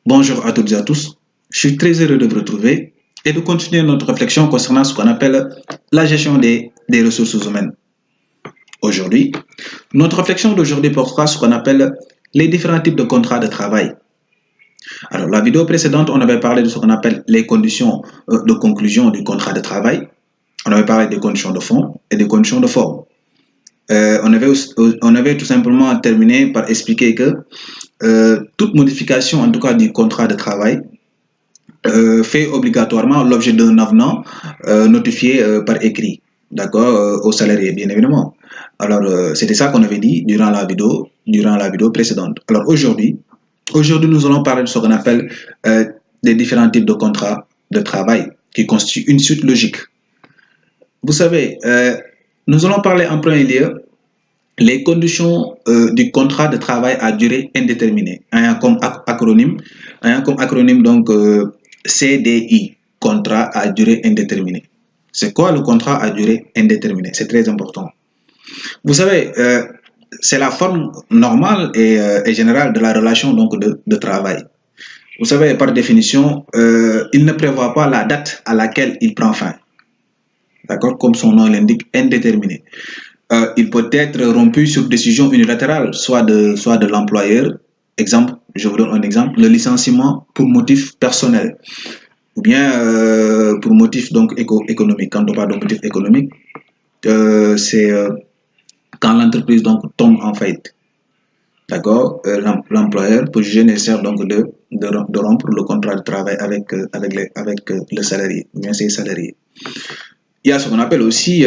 Bonjour à toutes et à tous. Je suis très heureux de vous retrouver et de continuer notre réflexion concernant ce qu'on appelle la gestion des ressources humaines. Aujourd'hui, notre réflexion d'aujourd'hui portera sur ce qu'on appelle les différents types de contrats de travail. Alors, la vidéo précédente, on avait parlé de ce qu'on appelle les conditions de conclusion du contrat de travail. On avait parlé des conditions de fond et des conditions de forme. On avait tout simplement terminé par expliquer que toute modification, en tout cas du contrat de travail, fait obligatoirement l'objet d'un avenant notifié par écrit, d'accord, aux salariés, bien évidemment. Alors, c'était ça qu'on avait dit durant la vidéo précédente. Alors, aujourd'hui, nous allons parler de ce qu'on appelle les différents types de contrats de travail qui constituent une suite logique. Vous savez, nous allons parler en premier lieu les conditions du contrat de travail à durée indéterminée, comme acronyme, donc CDI, contrat à durée indéterminée. C'est quoi le contrat à durée indéterminée? C'est très important. Vous savez, c'est la forme normale et générale de la relation donc de travail. Vous savez, par définition, il ne prévoit pas la date à laquelle il prend fin. D'accord? Comme son nom l'indique, indéterminé. Il peut être rompu sur décision unilatérale, soit de l'employeur. Exemple, je vous donne un exemple, le licenciement pour motif personnel, ou bien pour motif donc économique. Quand on parle de motif économique, c'est quand l'entreprise donc tombe en faillite. D'accord, l'employeur peut juger nécessaire donc de rompre le contrat de travail avec le salarié, ou bien ses salariés. Il y a ce qu'on appelle aussi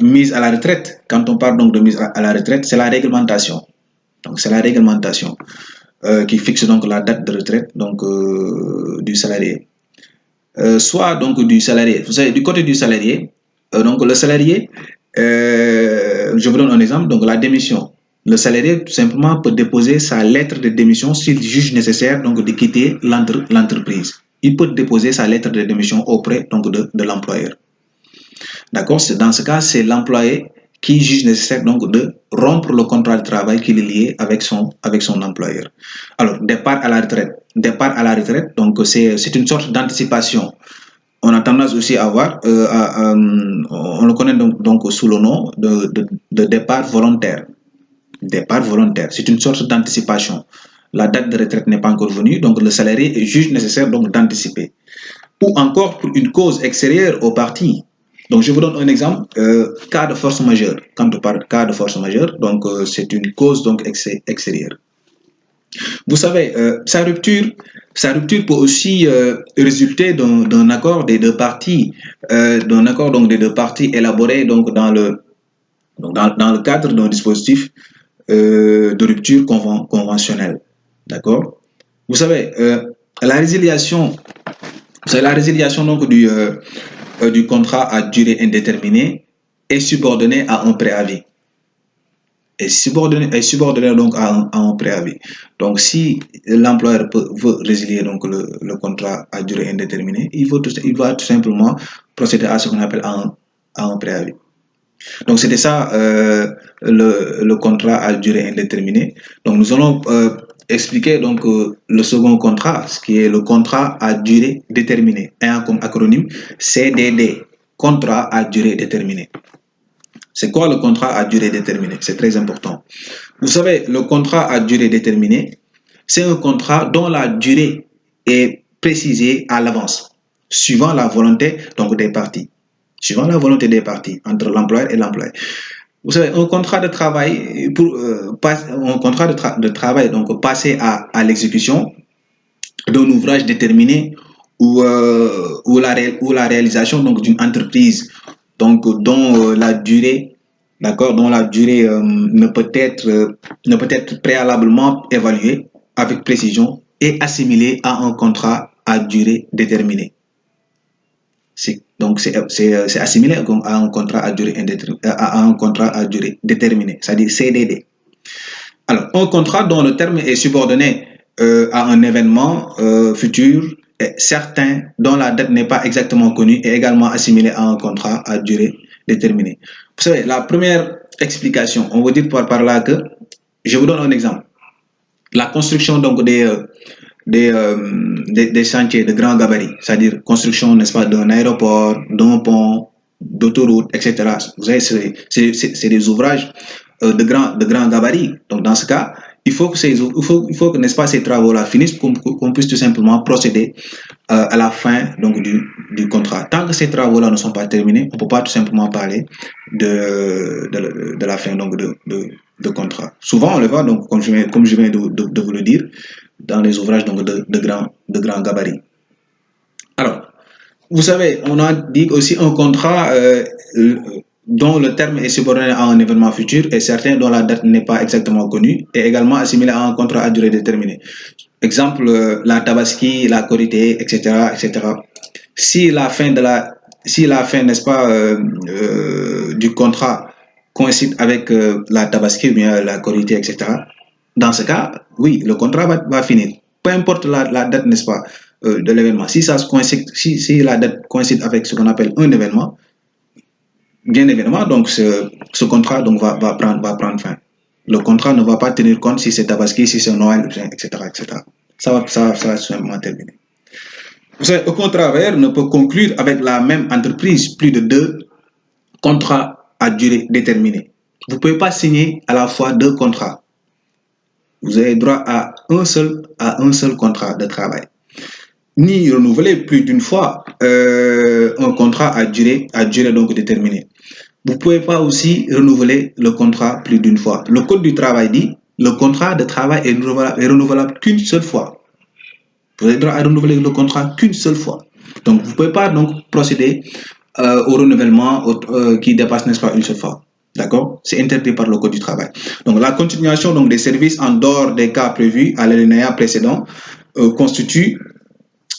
mise à la retraite. Quand on parle donc de mise à la retraite, c'est la réglementation. Donc c'est la réglementation qui fixe donc la date de retraite donc du salarié. Soit donc du salarié. Vous savez, du côté du salarié, donc le salarié, je vous donne un exemple, donc la démission. Le salarié tout simplement peut déposer sa lettre de démission s'il juge nécessaire donc de quitter l'entreprise. Il peut déposer sa lettre de démission auprès donc de l'employeur. D'accord? Dans ce cas, c'est l'employé qui juge nécessaire donc de rompre le contrat de travail qu'il est lié avec son employeur. Alors, départ à la retraite. Départ à la retraite, donc c'est une sorte d'anticipation. On a tendance aussi à voir, on le connaît donc sous le nom de départ volontaire. Départ volontaire, c'est une sorte d'anticipation. La date de retraite n'est pas encore venue, donc le salarié juge nécessaire donc d'anticiper. Ou encore pour une cause extérieure au parti. Donc, je vous donne un exemple, cas de force majeure. Quand on parle de cas de force majeure, donc c'est une cause donc extérieure. Vous savez, sa rupture peut aussi résulter d'un accord des deux parties, élaboré donc dans le cadre d'un dispositif de rupture conventionnelle. D'accord? Vous savez, la résiliation donc du contrat à durée indéterminée est subordonnée à un préavis. Est subordonné donc à un préavis. Donc, si l'employeur veut résilier donc le contrat à durée indéterminée, il va tout simplement procéder à ce qu'on appelle un préavis. Donc, c'était ça le contrat à durée indéterminée. Donc, nous allons expliquer donc le second contrat, ce qui est le contrat à durée déterminée, comme acronyme CDD, contrat à durée déterminée. C'est quoi le contrat à durée déterminée? C'est très important. Vous savez, le contrat à durée déterminée, c'est un contrat dont la durée est précisée à l'avance, suivant la volonté donc des parties. Suivant la volonté des parties entre l'employeur et l'employé. Vous savez, un contrat de travail donc passé à l'exécution d'un ouvrage déterminé ou la réalisation donc d'une entreprise donc dont la durée ne peut être préalablement évaluée avec précision et assimilée à un contrat à durée déterminée. Donc c'est assimilé à un contrat à durée déterminée, c'est-à-dire CDD. Alors, un contrat dont le terme est subordonné à un événement futur est certain, dont la date n'est pas exactement connue, est également assimilé à un contrat à durée déterminée. Vous savez, la première explication, on va dire par là que, je vous donne un exemple. la construction donc des chantiers de grand gabarit, c'est-à-dire construction, n'est-ce pas, d'un aéroport, d'un pont, d'autoroute, etc. Vous savez, c'est des ouvrages de grand gabarit. Donc, dans ce cas, il faut que, n'est-ce pas, ces travaux-là finissent pour qu'on puisse tout simplement procéder à la fin donc, du contrat. Tant que ces travaux-là ne sont pas terminés, on ne peut pas tout simplement parler de la fin donc, de contrat. Souvent, on le voit, donc, comme je viens de vous le dire, dans les ouvrages donc, de grand gabarit. Alors, vous savez, on a dit aussi un contrat dont le terme est subordonné à un événement futur et certain dont la date n'est pas exactement connue est également assimilé à un contrat à durée déterminée. Exemple, la Tabaski, la Korité, etc., etc. Si la fin, n'est-ce pas, du contrat coïncide avec la Tabaski ou bien la Korité, etc., dans ce cas, oui, le contrat va finir. Peu importe la date, n'est-ce pas, de l'événement. Si la date coïncide avec ce qu'on appelle un événement, bien évidemment, donc ce contrat donc, va prendre fin. Le contrat ne va pas tenir compte si c'est Tabaski, si c'est Noël, etc., etc. Ça va simplement terminer. Vous savez, aucun travailleur ne peut conclure avec la même entreprise plus de 2 contrats à durée déterminée. Vous ne pouvez pas signer à la fois 2 contrats. Vous avez droit à un seul contrat de travail. Ni renouveler plus d'une fois un contrat à durée donc déterminée. Vous ne pouvez pas aussi renouveler le contrat plus d'une fois. Le Code du travail dit le contrat de travail est renouvelable qu'une seule fois. Vous avez droit à renouveler le contrat qu'une seule fois. Donc, vous ne pouvez pas donc procéder au renouvellement qui dépasse, n'est-ce pas, une seule fois. D'accord? C'est interdit par le Code du travail. Donc, la continuation donc, des services en dehors des cas prévus à l'alinéa précédent constitue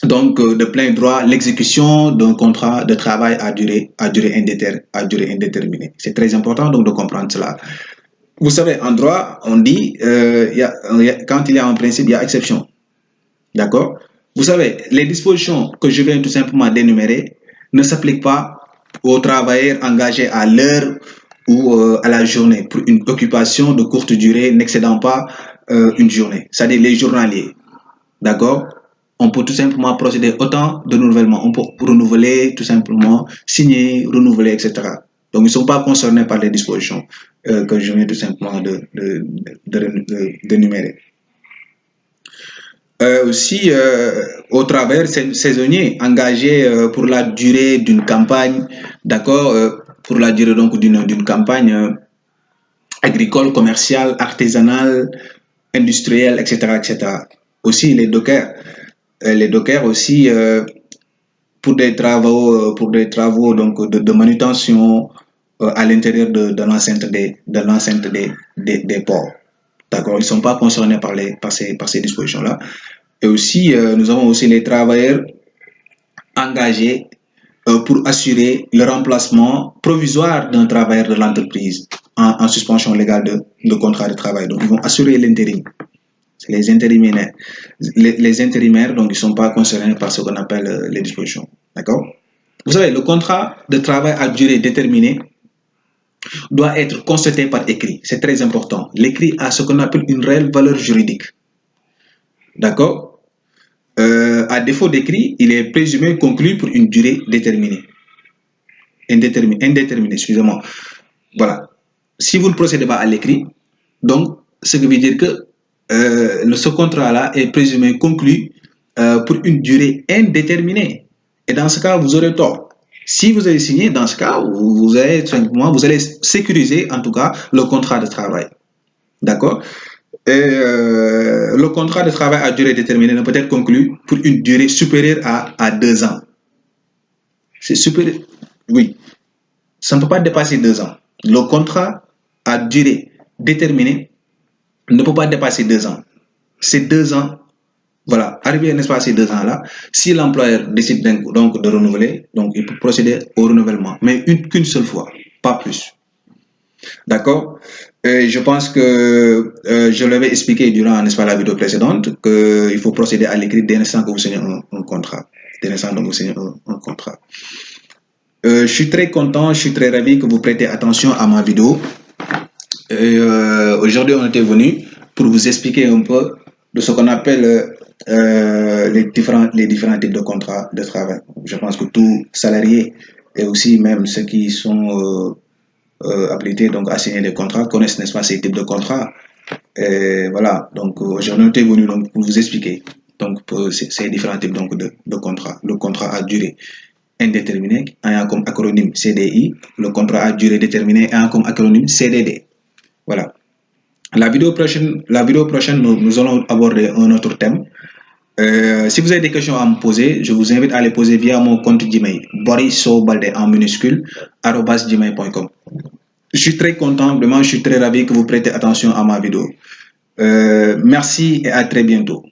donc de plein droit l'exécution d'un contrat de travail à durée indéterminée. C'est très important donc de comprendre cela. Vous savez, en droit, on dit quand il y a un principe, il y a exception. D'accord? Vous savez, les dispositions que je viens tout simplement d'énumérer ne s'appliquent pas aux travailleurs engagés à l'heure ou à la journée pour une occupation de courte durée n'excédant pas une journée, c'est-à-dire les journaliers. D'accord? On peut tout simplement procéder autant de renouvellement. On peut renouveler, tout simplement, signer, renouveler, etc. Donc, ils ne sont pas concernés par les dispositions que je viens tout simplement d'énumérer. Aussi, au travers saisonniers engagés pour la durée d'une campagne, d'accord, pour la durée donc d'une campagne agricole, commerciale, artisanale, industrielle, etc., etc. Aussi, les dockers aussi pour des travaux donc de manutention à l'intérieur de l'enceinte des ports. D'accord, ils ne sont pas concernés par ces dispositions-là. Et aussi, nous avons aussi les travailleurs engagés pour assurer le remplacement provisoire d'un travailleur de l'entreprise en suspension légale de contrat de travail. Donc, ils vont assurer l'intérim. C'est les intérimaires. Les intérimaires, donc, ils ne sont pas concernés par ce qu'on appelle les dispositions. D'accord? Vous savez, le contrat de travail à durée déterminée doit être constaté par écrit. C'est très important. L'écrit a ce qu'on appelle une réelle valeur juridique. D'accord? À défaut d'écrit, il est présumé conclu pour une durée déterminée. Indéterminée, excusez-moi. Voilà. Si vous ne procédez pas à l'écrit, donc, ce qui veut dire que ce contrat-là est présumé conclu pour une durée indéterminée. Et dans ce cas, vous aurez tort. Si vous avez signé, dans ce cas, vous allez sécuriser en tout cas le contrat de travail. D'accord? Et le contrat de travail à durée déterminée ne peut être conclu pour une durée supérieure à 2 ans. C'est supérieur. Oui. Ça ne peut pas dépasser 2 ans. Le contrat à durée déterminée ne peut pas dépasser 2 ans. C'est 2 ans. Voilà, arrivé, n'est-ce pas, ces 2 ans-là, si l'employeur décide donc de renouveler, donc il peut procéder au renouvellement, mais qu'une seule fois, pas plus. D'accord? Je pense que je l'avais expliqué durant, n'est-ce pas, la vidéo précédente, qu'il faut procéder à l'écrit dès l'instant que vous signez un contrat. Dès l'instant que vous signez un contrat. Je suis très content, je suis très ravi que vous prêtez attention à ma vidéo. Aujourd'hui, on était venu pour vous expliquer un peu de ce qu'on appelle les différents types de contrats de travail. Je pense que tout salarié et aussi même ceux qui sont habilités donc à signer des contrats connaissent, n'est-ce pas, ces types de contrats. Et voilà, donc aujourd'hui, nous venu donc, pour vous expliquer donc pour ces différents types donc, de contrats. Le contrat à durée indéterminée ayant comme acronyme CDI, le contrat à durée déterminée ayant comme acronyme CDD. Voilà. La vidéo prochaine nous allons aborder un autre thème. Si vous avez des questions à me poser, je vous invite à les poser via mon compte Gmail, borissobalde en minuscule, @gmail.com. Je suis très content, vraiment, je suis très ravi que vous prêtez attention à ma vidéo. Merci et à très bientôt.